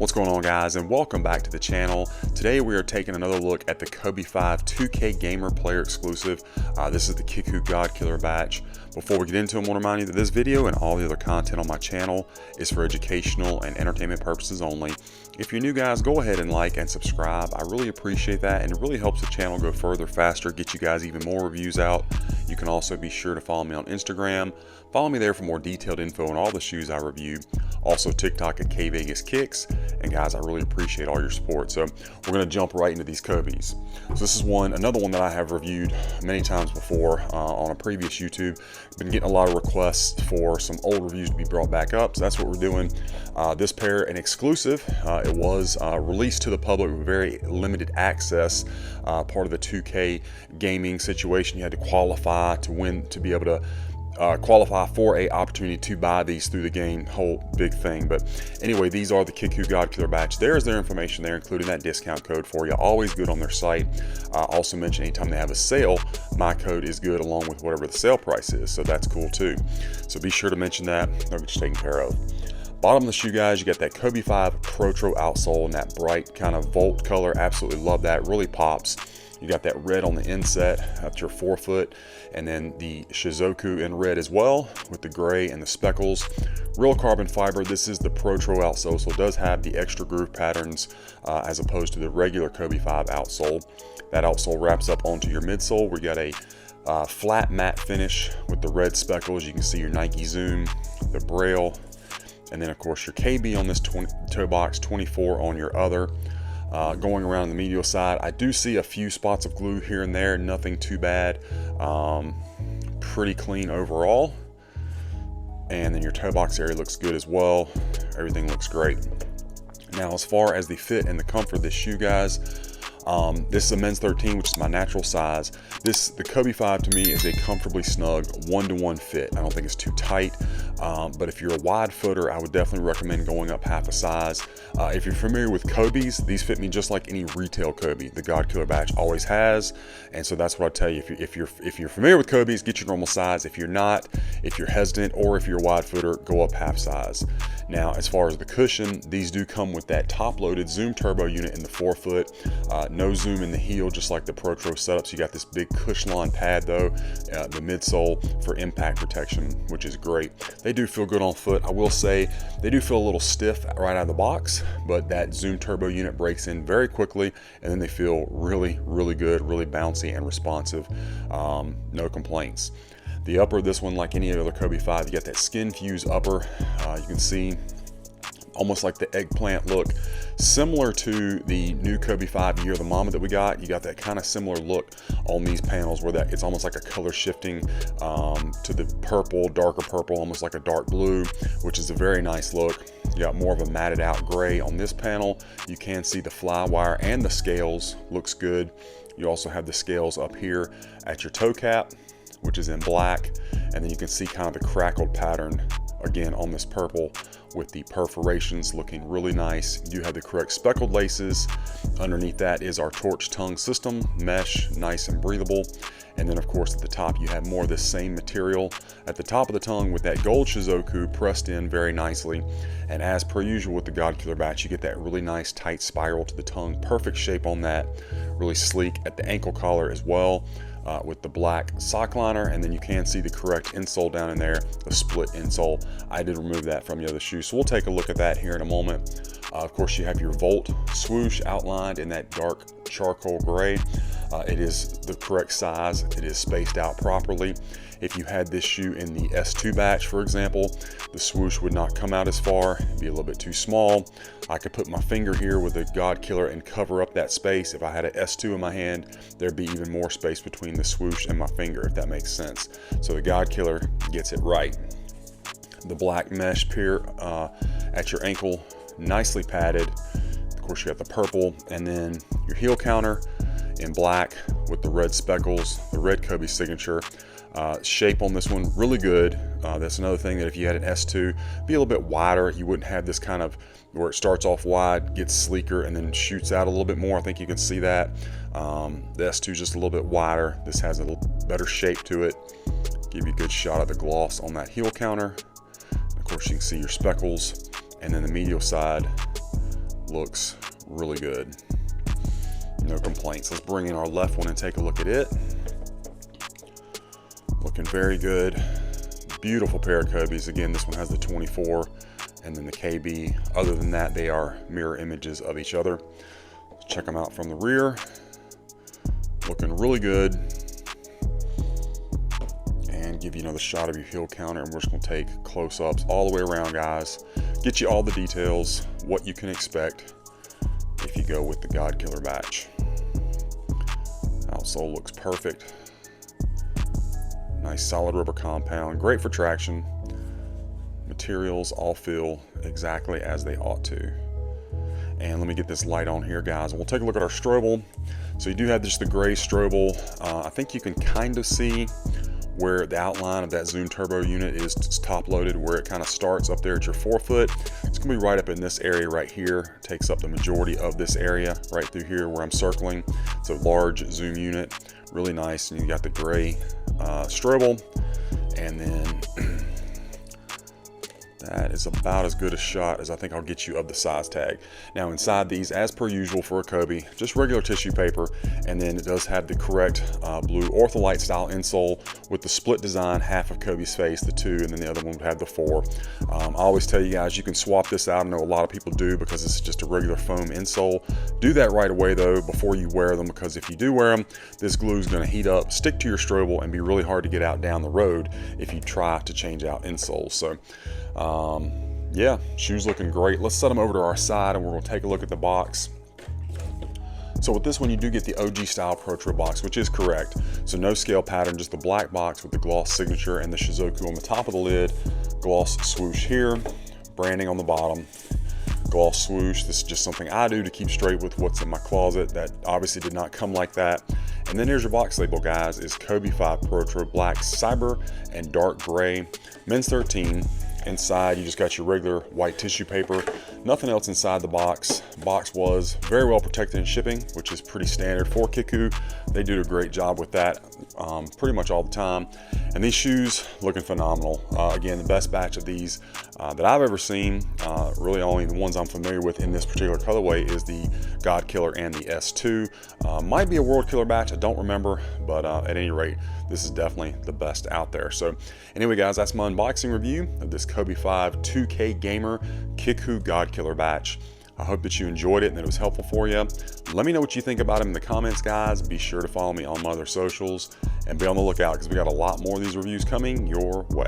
What's going on, guys, and welcome back to the channel. Today we are taking another look at the Kobe 5 2K Gamer Player exclusive. This is the Kickwho godkiller batch. Before we get into them, I want to remind you that this video and all the other content on my channel is for educational and entertainment purposes only. If you're new, guys, go ahead and like and subscribe. I really appreciate that, and it really helps the channel go further, faster, get you guys even more reviews out. You can also be sure to follow me on Instagram. Follow me there for more detailed info on all the shoes I review. Also TikTok at kvegaskickz. And guys, I really appreciate all your support. So we're going to jump right into these Kobe's. So this is another one that I have reviewed many times before on a previous YouTube. Been getting a lot of requests for some old reviews to be brought back up, so that's what we're doing. This pair, an exclusive. It was released to the public with very limited access. Part of the 2K gaming situation, you had to qualify to win to be able to qualify for a opportunity to buy these through the game. Whole big thing. But anyway, these are the Kickwho godkiller batch. There's their information there, including that discount code for you. Always good on their site. Also mention anytime they have a sale, my code is good along with whatever the sale price is, so that's cool too. So be sure to mention that. They'll get you taken care of. Bottom of the shoe, guys, you got that Kobe 5 Protro outsole in that bright kind of Volt color. Absolutely love that. Really pops. You got that red on the inset up to your forefoot, and then the Shizuku in red as well with the gray and the speckles. Real carbon fiber. This is the Protro outsole, so it does have the extra groove patterns as opposed to the regular Kobe 5 outsole. That outsole wraps up onto your midsole. We got a flat matte finish with the red speckles. You can see your Nike Zoom, the Braille, and then of course your KB on this toe box, 24 on your other. Going around the medial side, I do see a few spots of glue here and there, nothing too bad. Pretty clean overall. And then your toe box area looks good as well. Everything looks great. Now, as far as the fit and the comfort of this shoe, guys, this is a men's 13, which is my natural size. The Kobe 5 to me is a comfortably snug 1-to-1 fit. I don't think it's too tight, but if you're a wide footer, I would definitely recommend going up half a size. If you're familiar with Kobe's, these fit me just like any retail Kobe. The godkiller batch always has, and so that's what I tell you. If you're familiar with Kobe's, get your normal size. If you're not, if you're hesitant, or if you're a wide footer, go up half size. Now, as far as the cushion, these do come with that top-loaded Zoom turbo unit in the forefoot. No zoom in the heel, just like the Protro setups. You got this big Cushlon pad though, the midsole for impact protection, which is great. They do feel good on foot. I will say they do feel a little stiff right out of the box, but that Zoom turbo unit breaks in very quickly, and then they feel really, really good, really bouncy and responsive. No complaints. The upper of this one, like any other Kobe 5, you got that skin fuse upper. You can see almost like the eggplant look, similar to the new Kobe 5 Year of the Mama that we got. You got that kind of similar look on these panels where it's almost like a color shifting to the purple, darker purple, almost like a dark blue, which is a very nice look. You got more of a matted out gray on this panel. You can see the fly wire and the scales, looks good. You also have the scales up here at your toe cap, which is in black, and then you can see kind of the crackled pattern again on this purple with the perforations looking really nice. You do have the correct speckled laces. Underneath that is our torch tongue system, mesh, nice and breathable. And then of course at the top you have more of this same material at the top of the tongue with that gold Shizuku pressed in very nicely. And as per usual with the godkiller batch, you get that really nice tight spiral to the tongue, perfect shape on that, really sleek at the ankle collar as well. With the black sock liner, and then you can see the correct insole down in there, the split insole. I did remove that from the other shoe, so we'll take a look at that here in a moment. Of course, you have your Volt swoosh outlined in that dark charcoal gray. It is the correct size. It is spaced out properly. If you had this shoe in the S2 batch, for example, the swoosh would not come out as far. It'd be a little bit too small. I could put my finger here with a godkiller and cover up that space. If I had an S2 in my hand, there'd be even more space between the swoosh and my finger, if that makes sense. So the godkiller gets it right. The black mesh pier at your ankle, nicely padded. Of course, you got the purple, and then your heel counter in black with the red speckles, the red Kobe signature. Shape on this one, really good. That's another thing, that if you had an S2, be a little bit wider. You wouldn't have this kind of where it starts off wide, gets sleeker, and then shoots out a little bit more. I think you can see that. The S2 is just a little bit wider. This has a little better shape to it. Give you a good shot of the gloss on that heel counter. Of course, you can see your speckles, and then the medial side looks really good. No complaints. Let's bring in our left one and take a look at it. Looking very good. Beautiful pair of Kobe's. Again, this one has the 24 and then the KB. Other than that, they are mirror images of each other. Let's check them out from the rear. Looking really good. And give you another shot of your heel counter, and we're just gonna take close-ups all the way around, guys. Get you all the details, what you can expect if you go with the godkiller batch. Outsole looks perfect. Nice solid rubber compound, great for traction. Materials all feel exactly as they ought to. And let me get this light on here, guys. We'll take a look at our strobel. So you do have just the gray strobel. I think you can kind of see where the outline of that Zoom Turbo unit is top loaded, where it kind of starts up there at your forefoot. It's gonna be right up in this area right here. It takes up the majority of this area right through here where I'm circling. It's a large Zoom unit, really nice. And you got the gray strobel, and then that is about as good a shot as I think I'll get you of the size tag. Now inside these, as per usual for a Kobe, just regular tissue paper, and then it does have the correct blue Ortholite style insole with the split design, half of Kobe's face, the 2, and then the other one would have the 4. I always tell you guys, you can swap this out. I know a lot of people do because it's just a regular foam insole. Do that right away though before you wear them, because if you do wear them, this glue is going to heat up, stick to your strobel, and be really hard to get out down the road if you try to change out insoles. So yeah, shoes looking great. Let's set them over to our side and we're going to take a look at the box. So with this one, you do get the OG style Pro Trail box, which is correct. So no scale pattern, just the black box with the gloss signature and the Shizuku on the top of the lid, gloss swoosh here, branding on the bottom, gloss swoosh. This is just something I do to keep straight with what's in my closet. That obviously did not come like that. And then here's your box label, guys. Is Kobe 5 Pro Trail Black Cyber and Dark Gray, men's 13. Inside, you just got your regular white tissue paper. Nothing else inside the box. Box was very well protected in shipping, which is pretty standard for Kickwho. They do a great job with that pretty much all the time. And these shoes looking phenomenal. Again, the best batch of these that I've ever seen. Really only the ones I'm familiar with in this particular colorway is the godkiller and the S2. Might be a world killer batch, I don't remember, but at any rate, this is definitely the best out there. So anyway, guys, that's my unboxing review of this Kobe 5 2K Gamer Kickwho godkiller batch. I hope that you enjoyed it and that it was helpful for you. Let me know what you think about them in the comments, guys. Be sure to follow me on my other socials and be on the lookout because we got a lot more of these reviews coming your way.